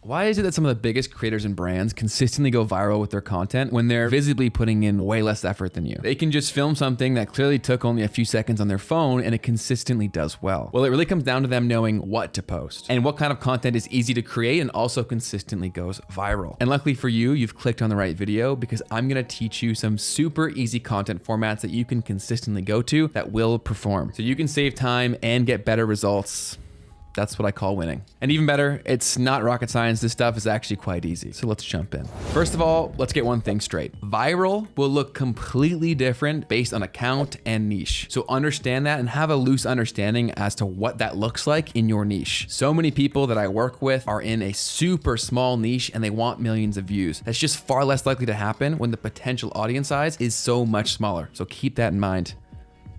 Why is it that some of the biggest creators and brands consistently go viral with their content when they're visibly putting in way less effort than you? They can just film something that clearly took only a few seconds on their phone and it consistently does well. Well, it really comes down to them knowing what to post and what kind of content is easy to create and also consistently goes viral. And luckily for you, you've clicked on the right video because I'm gonna teach you some super easy content formats that you can consistently go to that will perform. So you can save time and get better results. That's what I call winning. And even better, it's not rocket science. This stuff is actually quite easy. So let's jump in. First of all, let's get one thing straight. Viral will look completely different based on account and niche. So understand that and have a loose understanding as to what that looks like in your niche. So many people that I work with are in a super small niche and they want millions of views. That's just far less likely to happen when the potential audience size is so much smaller. So keep that in mind.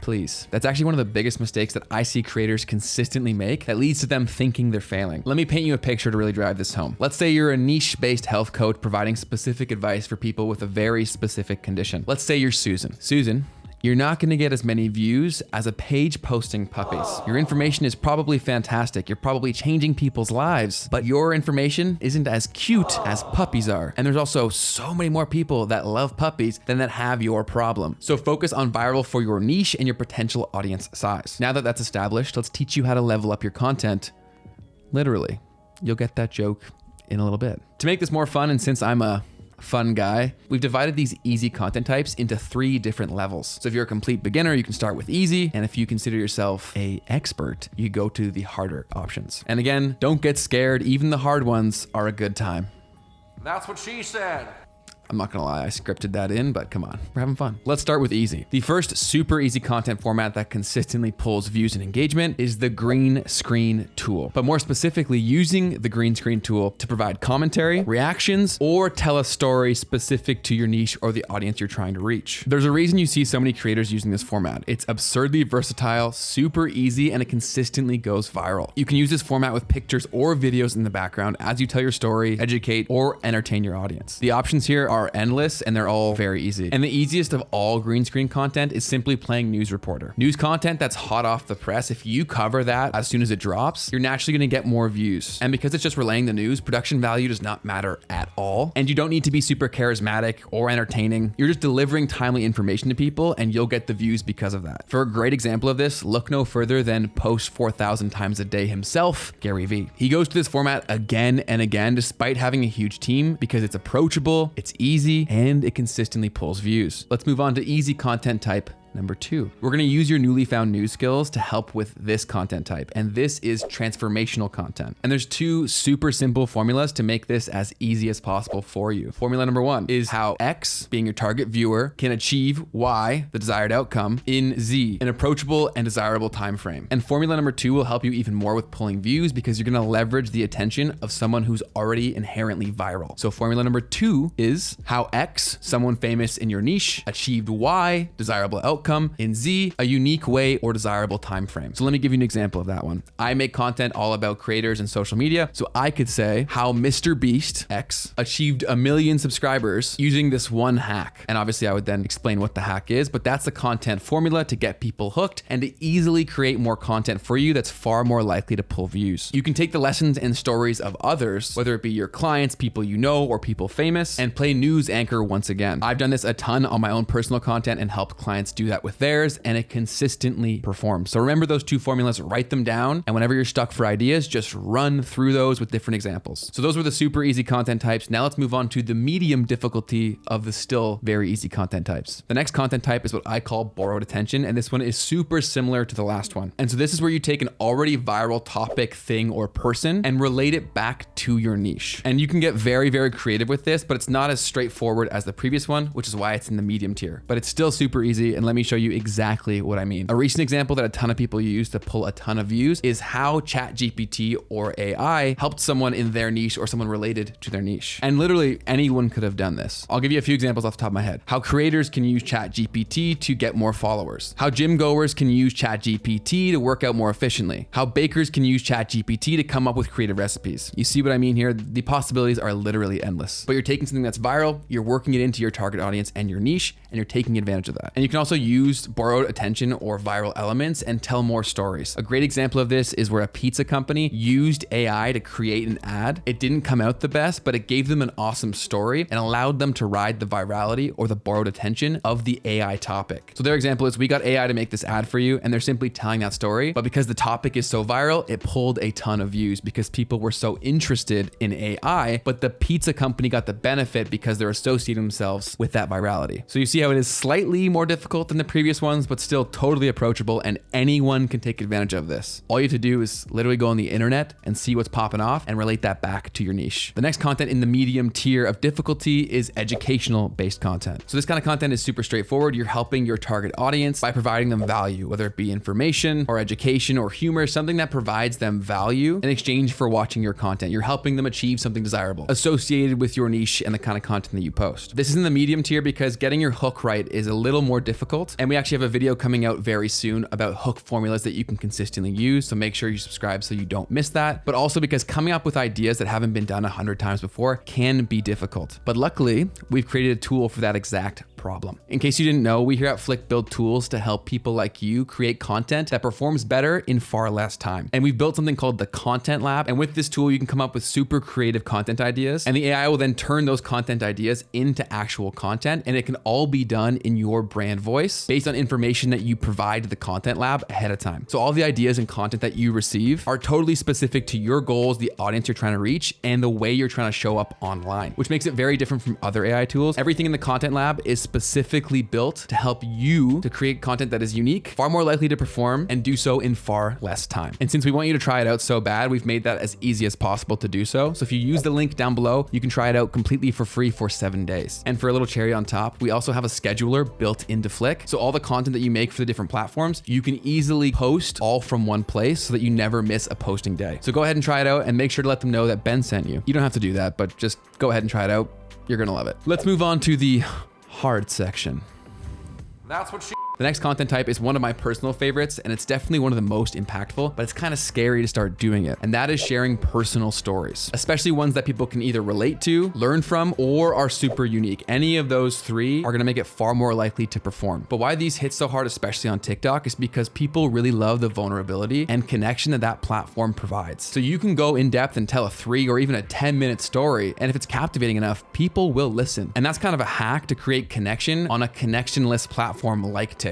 Please. That's actually one of the biggest mistakes that I see creators consistently make that leads to them thinking they're failing. Let me paint you a picture to really drive this home. Let's say you're a niche-based health coach providing specific advice for people with a very specific condition. Let's say you're Susan. Susan, you're not gonna get as many views as a page posting puppies. Your information is probably fantastic. You're probably changing people's lives, but your information isn't as cute as puppies are. And there's also so many more people that love puppies than that have your problem. So focus on viral for your niche and your potential audience size. Now that that's established, let's teach you how to level up your content. Literally, you'll get that joke in a little bit. To make this more fun, and since I'm a fun guy, we've divided these easy content types into 3 different levels. So if you're a complete beginner, you can start with easy. And if you consider yourself an expert, you go to the harder options. And again, don't get scared. Even the hard ones are a good time. That's what she said. I'm not gonna lie, I scripted that in, but come on, we're having fun. Let's start with easy. The first super easy content format that consistently pulls views and engagement is the green screen tool. But more specifically, using the green screen tool to provide commentary, reactions, or tell a story specific to your niche or the audience you're trying to reach. There's a reason you see so many creators using this format. It's absurdly versatile, super easy, and it consistently goes viral. You can use this format with pictures or videos in the background as you tell your story, educate, or entertain your audience. The options here are endless and they're all very easy. And the easiest of all green screen content is simply playing news reporter. News content that's hot off the press, if you cover that as soon as it drops, you're naturally gonna get more views. And because it's just relaying the news, production value does not matter at all. And you don't need to be super charismatic or entertaining. You're just delivering timely information to people and you'll get the views because of that. For a great example of this, look no further than post 4,000 times a day himself, Gary Vee. He goes to this format again and again despite having a huge team because it's approachable, it's easy, and it consistently pulls views. Let's move on to easy content type number 2. We're gonna use your newly found news skills to help with this content type, and this is transformational content. And there's 2 super simple formulas to make this as easy as possible for you. Formula number 1 is how X, being your target viewer, can achieve Y, the desired outcome, in Z, an approachable and desirable time frame. And formula number 2 will help you even more with pulling views because you're gonna leverage the attention of someone who's already inherently viral. So formula number 2 is how X, someone famous in your niche, achieved Y, desirable outcome, in Z, a unique way or desirable time frame. So let me give you an example of that one. I make content all about creators and social media, so I could say how Mr. Beast X achieved 1 million subscribers using this one hack. And obviously I would then explain what the hack is, but that's the content formula to get people hooked and to easily create more content for you that's far more likely to pull views. You can take the lessons and stories of others, whether it be your clients, people you know, or people famous, and play news anchor once again. I've done this a ton on my own personal content and helped clients do that with theirs, and it consistently performs. So remember those 2 formulas, write them down, and whenever you're stuck for ideas, just run through those with different examples. So those were the super easy content types. Now let's move on to the medium difficulty of the still very easy content types. The next content type is what I call borrowed attention, and this one is super similar to the last one. And so this is where you take an already viral topic, thing, or person and relate it back to your niche. And you can get very, very creative with this, but it's not as straightforward as the previous one, which is why it's in the medium tier. But it's still super easy, and let me show you exactly what I mean. A recent example that a ton of people use to pull a ton of views is how ChatGPT or AI helped someone in their niche or someone related to their niche. And literally anyone could have done this. I'll give you a few examples off the top of my head. How creators can use ChatGPT to get more followers. How gym goers can use ChatGPT to work out more efficiently. How bakers can use ChatGPT to come up with creative recipes. You see what I mean here? The possibilities are literally endless. But you're taking something that's viral, you're working it into your target audience and your niche, and you're taking advantage of that. And you can also use use borrowed attention or viral elements and tell more stories. A great example of this is where a pizza company used AI to create an ad. It didn't come out the best, but it gave them an awesome story and allowed them to ride the virality or the borrowed attention of the AI topic. So their example is, we got AI to make this ad for you, and they're simply telling that story, but because the topic is so viral, it pulled a ton of views because people were so interested in AI, but the pizza company got the benefit because they're associating themselves with that virality. So you see how it is slightly more difficult than the previous ones, but still totally approachable, and anyone can take advantage of this. All you have to do is literally go on the internet and see what's popping off and relate that back to your niche. The next content in the medium tier of difficulty is educational based content. So this kind of content is super straightforward. You're helping your target audience by providing them value, whether it be information or education or humor, something that provides them value in exchange for watching your content. You're helping them achieve something desirable associated with your niche and the kind of content that you post. This is in the medium tier because getting your hook right is a little more difficult. And we actually have a video coming out very soon about hook formulas that you can consistently use. So make sure you subscribe so you don't miss that. But also because coming up with ideas that haven't been done 100 times before can be difficult. But luckily, we've created a tool for that exact problem. In case you didn't know, we here at Flick build tools to help people like you create content that performs better in far less time. And we've built something called the Content Lab. And with this tool, you can come up with super creative content ideas, and the AI will then turn those content ideas into actual content. And it can all be done in your brand voice based on information that you provide to the Content Lab ahead of time. So all the ideas and content that you receive are totally specific to your goals, the audience you're trying to reach, and the way you're trying to show up online, which makes it very different from other AI tools. Everything in the Content Lab is specifically built to help you to create content that is unique, far more likely to perform, and do so in far less time. And since we want you to try it out so bad, we've made that as easy as possible to do so. So if you use the link down below, you can try it out completely for free for 7 days. And for a little cherry on top, we also have a scheduler built into Flick. So all the content that you make for the different platforms, you can easily post all from one place so that you never miss a posting day. So go ahead and try it out and make sure to let them know that Ben sent you. You don't have to do that, but just go ahead and try it out. You're gonna love it. Let's move on to the hard section. That's what she... The next content type is one of my personal favorites, and it's definitely one of the most impactful, but it's kind of scary to start doing it. And that is sharing personal stories, especially ones that people can either relate to, learn from, or are super unique. Any of those three are gonna make it far more likely to perform. But why these hit so hard, especially on TikTok, is because people really love the vulnerability and connection that that platform provides. So you can go in depth and tell a 3 or even a 10-minute story, and if it's captivating enough, people will listen. And that's kind of a hack to create connection on a connectionless platform like TikTok.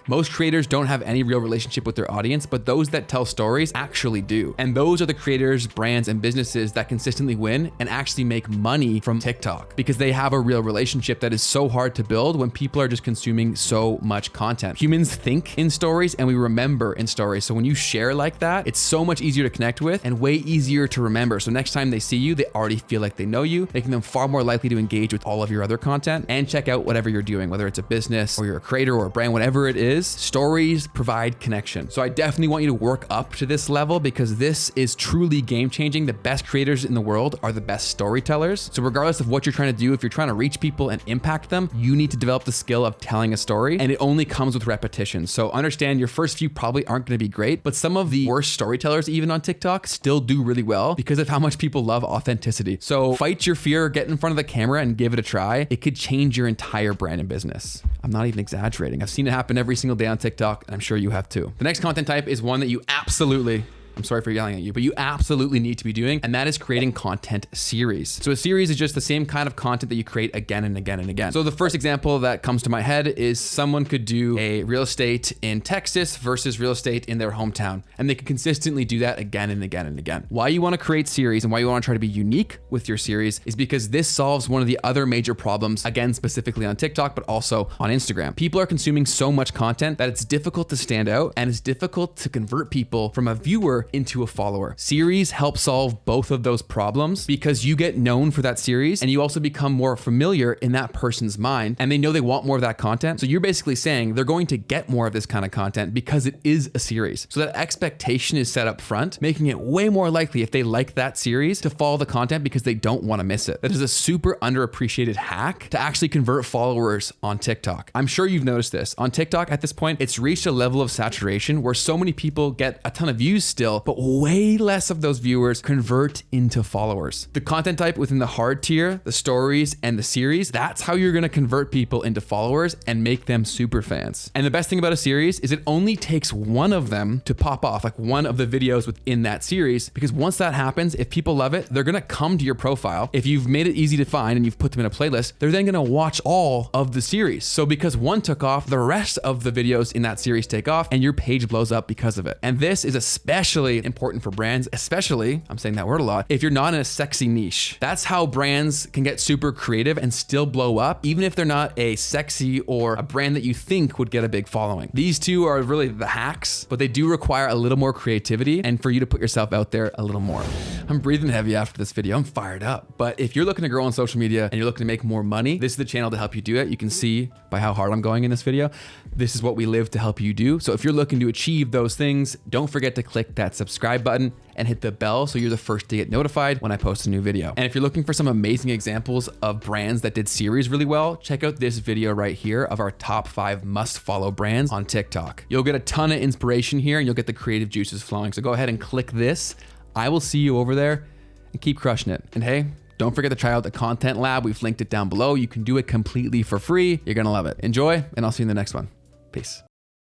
Most creators don't have any real relationship with their audience, but those that tell stories actually do. And those are the creators, brands, and businesses that consistently win and actually make money from TikTok because they have a real relationship that is so hard to build when people are just consuming so much content. Humans think in stories and we remember in stories. So when you share like that, it's so much easier to connect with and way easier to remember. So next time they see you, they already feel like they know you, making them far more likely to engage with all of your other content and check out whatever you're doing, whether it's a business or you're a creator or a brand, whatever it is. Stories provide connection. So I definitely want you to work up to this level because this is truly game changing. The best creators in the world are the best storytellers. So regardless of what you're trying to do, if you're trying to reach people and impact them, you need to develop the skill of telling a story, and it only comes with repetition. So understand your first few probably aren't going to be great, but some of the worst storytellers even on TikTok still do really well because of how much people love authenticity. So fight your fear, get in front of the camera and give it a try. It could change your entire brand and business. I'm not even exaggerating. I've seen it happen every single day on TikTok, and I'm sure you have too. The next content type is one that you absolutely, I'm sorry for yelling at you, but you absolutely need to be doing, and that is creating content series. So a series is just the same kind of content that you create again and again and again. So the first example that comes to my head is someone could do a real estate in Texas versus real estate in their hometown, and they could consistently do that again and again and again. Why you want to create series and why you want to try to be unique with your series is because this solves one of the other major problems, again, specifically on TikTok, but also on Instagram. People are consuming so much content that it's difficult to stand out, and it's difficult to convert people from a viewer into a follower. Series help solve both of those problems because you get known for that series and you also become more familiar in that person's mind, and they know they want more of that content. So you're basically saying they're going to get more of this kind of content because it is a series. So that expectation is set up front, making it way more likely if they like that series to follow the content because they don't want to miss it. That is a super underappreciated hack to actually convert followers on TikTok. I'm sure you've noticed this. On TikTok at this point, it's reached a level of saturation where so many people get a ton of views still, still, but way less of those viewers convert into followers. The content type within the hard tier, the stories and the series, that's how you're gonna convert people into followers and make them super fans. And the best thing about a series is it only takes one of them to pop off, like one of the videos within that series, because once that happens, if people love it, they're gonna come to your profile. If you've made it easy to find and you've put them in a playlist, they're then gonna watch all of the series. So because one took off, the rest of the videos in that series take off and your page blows up because of it. And this is especially important for brands, especially, I'm saying that word a lot, if you're not in a sexy niche. That's how brands can get super creative and still blow up, even if they're not a sexy or a brand that you think would get a big following. These two are really the hacks, but they do require a little more creativity and for you to put yourself out there a little more. I'm breathing heavy after this video. I'm fired up. But if you're looking to grow on social media and you're looking to make more money, this is the channel to help you do it. You can see by how hard I'm going in this video, this is what we live to help you do. So if you're looking to achieve those things, don't forget to click that subscribe button and hit the bell so you're the first to get notified when I post a new video. And if you're looking for some amazing examples of brands that did series really well, check out this video right here of our top 5 must follow brands on TikTok. You'll get a ton of inspiration here and you'll get the creative juices flowing. So go ahead and click this. I will see you over there and keep crushing it. And hey, don't forget to try out the Content Lab. We've linked it down below. You can do it completely for free. You're gonna love it. Enjoy, and I'll see you in the next one. Peace.